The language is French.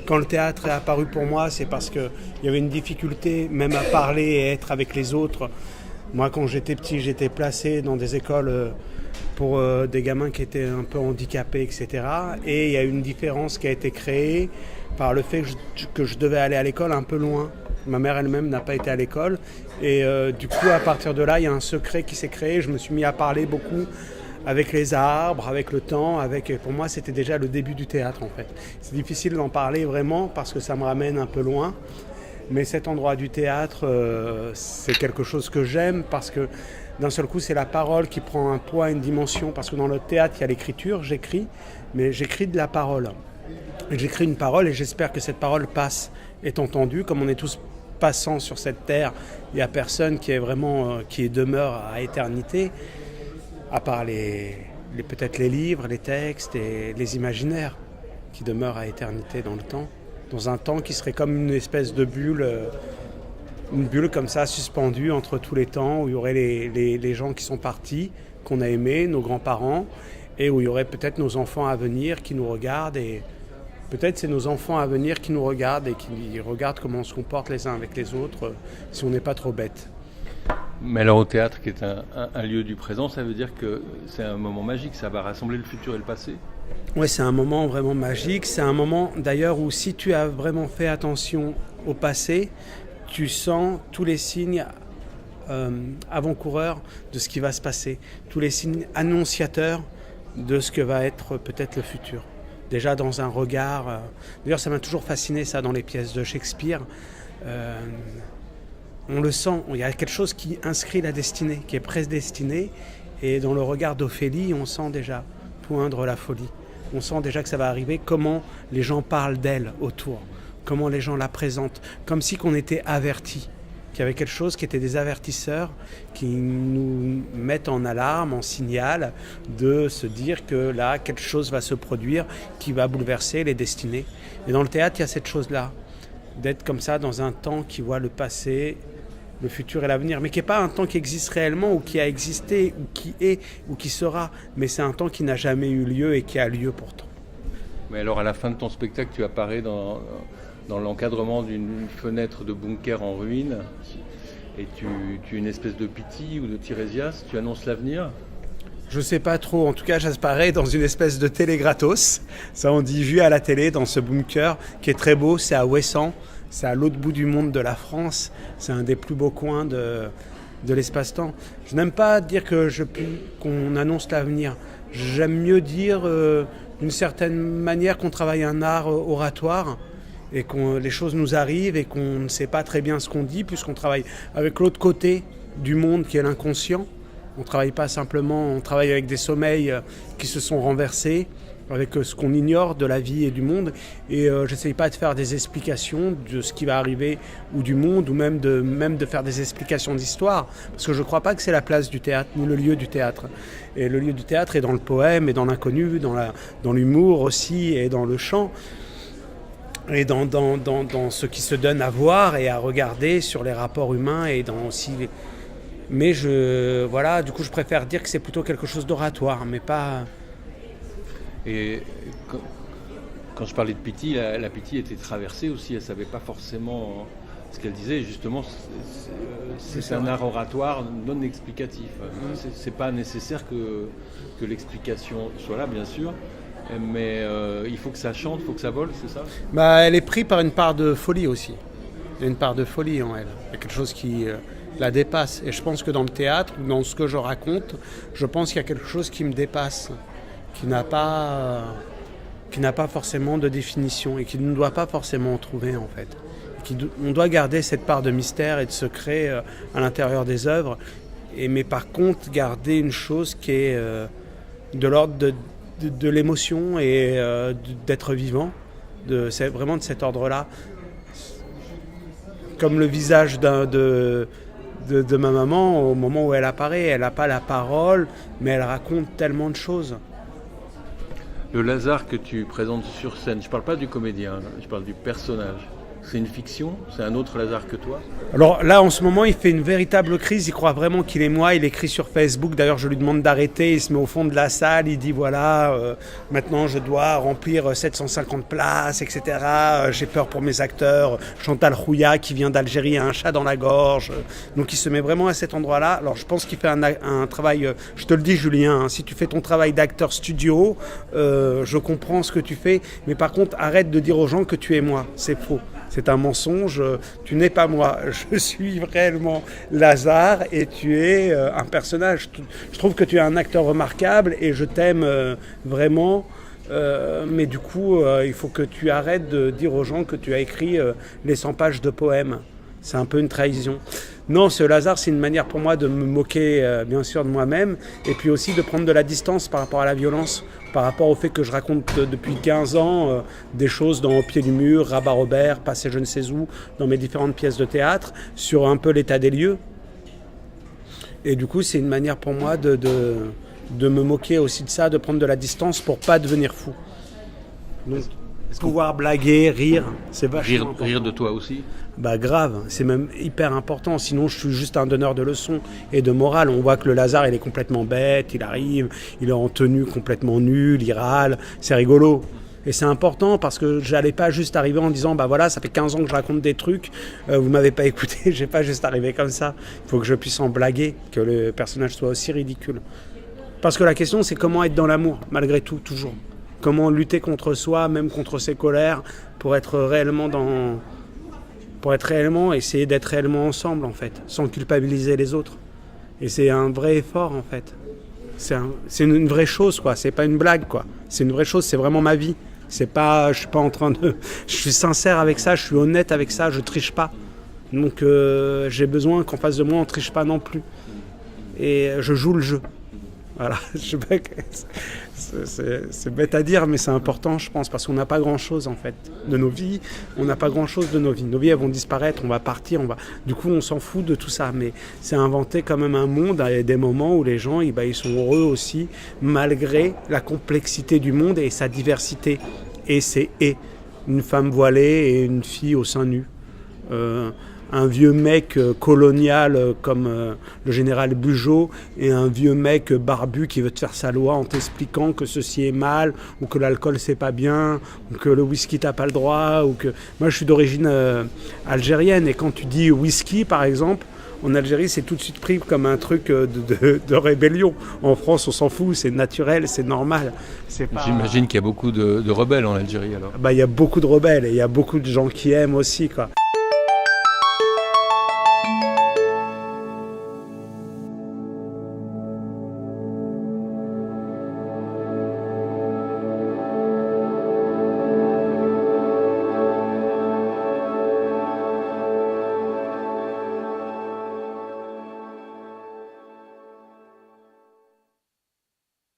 Quand le théâtre est apparu pour moi, c'est parce qu'il y avait une difficulté même à parler et être avec les autres. Moi, quand j'étais petit, j'étais placé dans des écoles pour des gamins qui étaient un peu handicapés, etc. Et il y a une différence qui a été créée par le fait que je devais aller à l'école un peu loin. Ma mère elle-même n'a pas été à l'école. Et du coup, à partir de là, il y a un secret qui s'est créé. Je me suis mis à parler beaucoup avec les arbres, avec le temps. Pour moi, c'était déjà le début du théâtre, en fait. C'est difficile d'en parler vraiment parce que ça me ramène un peu loin. Mais cet endroit du théâtre, c'est quelque chose que j'aime parce que d'un seul coup, c'est la parole qui prend un poids, une dimension. Parce que dans le théâtre, il y a l'écriture, j'écris, mais j'écris de la parole. Et j'écris une parole et j'espère que cette parole passe, est entendue. Comme on est tous passants sur cette terre, il n'y a personne qui est vraiment, qui demeure à éternité, à part peut-être les livres, les textes et les imaginaires qui demeurent à éternité dans le temps. Dans un temps qui serait comme une espèce de bulle, une bulle comme ça suspendue entre tous les temps, où il y aurait les gens qui sont partis, qu'on a aimés, nos grands-parents, et où il y aurait peut-être nos enfants à venir qui nous regardent, et peut-être c'est nos enfants à venir qui nous regardent et qui regardent comment on se comporte les uns avec les autres, si on n'est pas trop bêtes. Mais alors au théâtre, qui est un lieu du présent, ça veut dire que c'est un moment magique, ça va rassembler le futur et le passé? Oui, c'est un moment vraiment magique. C'est un moment d'ailleurs où si tu as vraiment fait attention au passé, tu sens tous les signes avant-coureurs de ce qui va se passer, tous les signes annonciateurs de ce que va être peut-être le futur. Déjà dans un regard, d'ailleurs ça m'a toujours fasciné ça dans les pièces de Shakespeare, on le sent, il y a quelque chose qui inscrit la destinée, qui est prédestinée, et dans le regard d'Ophélie, on sent déjà poindre la folie. On sent déjà que ça va arriver, comment les gens parlent d'elle autour, comment les gens la présentent, comme si qu'on était avertis, qu'il y avait quelque chose qui était des avertisseurs qui nous mettent en alarme, en signal, de se dire que là, quelque chose va se produire qui va bouleverser les destinées. Et dans le théâtre, il y a cette chose-là, d'être comme ça dans un temps qui voit le passé, le futur et l'avenir, mais qui n'est pas un temps qui existe réellement ou qui a existé ou qui est ou qui sera, mais c'est un temps qui n'a jamais eu lieu et qui a lieu pourtant. Mais alors à la fin de ton spectacle, tu apparais dans l'encadrement d'une fenêtre de bunker en ruine et tu es une espèce de Pythie ou de Tirésias, tu annonces l'avenir? Je sais pas trop, en tout cas j'apparais dans une espèce de télé gratos, ça on dit vue à la télé dans ce bunker qui est très beau, c'est à Ouessant. C'est à l'autre bout du monde de la France. C'est un des plus beaux coins de l'espace-temps. Je n'aime pas dire qu'on annonce l'avenir. J'aime mieux dire d'une certaine manière qu'on travaille un art oratoire et que les choses nous arrivent et qu'on ne sait pas très bien ce qu'on dit puisqu'on travaille avec l'autre côté du monde qui est l'inconscient. On ne travaille pas simplement, on travaille avec des sommeils qui se sont renversés, avec ce qu'on ignore de la vie et du monde, et j'essaye pas de faire des explications de ce qui va arriver ou du monde, ou même de faire des explications d'histoire, parce que je crois pas que c'est la place du théâtre, ni le lieu du théâtre. Et le lieu du théâtre est dans le poème, et dans l'inconnu, dans l'humour aussi, et dans le chant, et dans ce qui se donne à voir et à regarder sur les rapports humains, et dans aussi... Mais du coup je préfère dire que c'est plutôt quelque chose d'oratoire, mais pas... Et quand je parlais de Pythie, la Pythie était traversée aussi, elle ne savait pas forcément ce qu'elle disait. Justement, c'est un art oratoire non explicatif. C'est pas nécessaire que l'explication soit là, bien sûr, mais il faut que ça chante, il faut que ça vole, c'est ça? Elle est prise par une part de folie aussi. Il y a une part de folie en elle. Il y a quelque chose qui la dépasse. Et je pense que dans le théâtre, dans ce que je raconte, je pense qu'il y a quelque chose qui me dépasse. Qui n'a pas forcément de définition et qui ne doit pas forcément en trouver en fait. On doit garder cette part de mystère et de secret à l'intérieur des œuvres, mais par contre garder une chose qui est de l'ordre de l'émotion et d'être vivant, c'est vraiment de cet ordre-là. Comme le visage de ma maman, au moment où elle apparaît, elle n'a pas la parole, mais elle raconte tellement de choses. Le Lazare que tu présentes sur scène, je ne parle pas du comédien, je parle du personnage. C'est une fiction? C'est un autre Lazare que toi? Alors là, en ce moment, il fait une véritable crise. Il croit vraiment qu'il est moi. Il écrit sur Facebook. D'ailleurs, je lui demande d'arrêter. Il se met au fond de la salle. Il dit voilà, maintenant je dois remplir 750 places, etc. J'ai peur pour mes acteurs. Chantal Rouya, qui vient d'Algérie, a un chat dans la gorge. Donc il se met vraiment à cet endroit-là. Alors je pense qu'il fait un travail. Je te le dis, Julien, hein, si tu fais ton travail d'acteur studio, je comprends ce que tu fais. Mais par contre, arrête de dire aux gens que tu es moi. C'est faux. C'est un mensonge, tu n'es pas moi, je suis réellement Lazare et tu es un personnage. Je trouve que tu es un acteur remarquable et je t'aime vraiment, mais du coup il faut que tu arrêtes de dire aux gens que tu as écrit les 100 pages de poèmes. C'est un peu une trahison. Non, ce Lazare, c'est une manière pour moi de me moquer bien sûr de moi-même et puis aussi de prendre de la distance par rapport à la violence, par rapport au fait que je raconte depuis 15 ans des choses dans Au pied du mur, Rabat Robert, Passé je ne sais où, dans mes différentes pièces de théâtre, sur un peu l'état des lieux. Et du coup, c'est une manière pour moi de me moquer aussi de ça, de prendre de la distance pour pas devenir fou. Donc, pouvoir blaguer, rire, c'est vachement important. Rire de toi aussi? Bah grave, c'est même hyper important, sinon je suis juste un donneur de leçons et de morale. On voit que le Lazare il est complètement bête, il arrive, il est en tenue complètement nulle, il râle, c'est rigolo. Et c'est important parce que j'allais pas juste arriver en disant bah voilà, ça fait 15 ans que je raconte des trucs, vous m'avez pas écouté, j'ai pas juste arrivé comme ça. Il faut que je puisse en blaguer, que le personnage soit aussi ridicule. Parce que la question c'est comment être dans l'amour, malgré tout, toujours. Comment lutter contre soi, même contre ses colères, pour être réellement essayer d'être réellement ensemble en fait, sans culpabiliser les autres. Et c'est un vrai effort en fait. C'est une vraie chose quoi, c'est pas une blague quoi. C'est une vraie chose, c'est vraiment ma vie. C'est pas, je suis pas en train de, je suis sincère avec ça, je suis honnête avec ça, je triche pas. Donc j'ai besoin qu'en face de moi on triche pas non plus. Et je joue le jeu. Voilà, c'est bête à dire, mais c'est important, je pense, parce qu'on n'a pas grand-chose, en fait, de nos vies. On n'a pas grand-chose de nos vies. Nos vies, elles vont disparaître, on va partir, Du coup, on s'en fout de tout ça, mais c'est inventer quand même un monde et des moments où les gens, ils sont heureux aussi, malgré la complexité du monde et sa diversité. Et c'est une femme voilée et une fille au sein nu. Un vieux mec colonial comme le général Bugeaud et un vieux mec barbu qui veut te faire sa loi en t'expliquant que ceci est mal ou que l'alcool c'est pas bien ou que le whisky t'as pas le droit ou que... Moi je suis d'origine algérienne et quand tu dis whisky par exemple, en Algérie c'est tout de suite pris comme un truc de rébellion. En France on s'en fout, c'est naturel, c'est normal. C'est pas... J'imagine qu'il y a beaucoup de rebelles en Algérie alors. Bah, il y a beaucoup de rebelles et il y a beaucoup de gens qui aiment aussi quoi.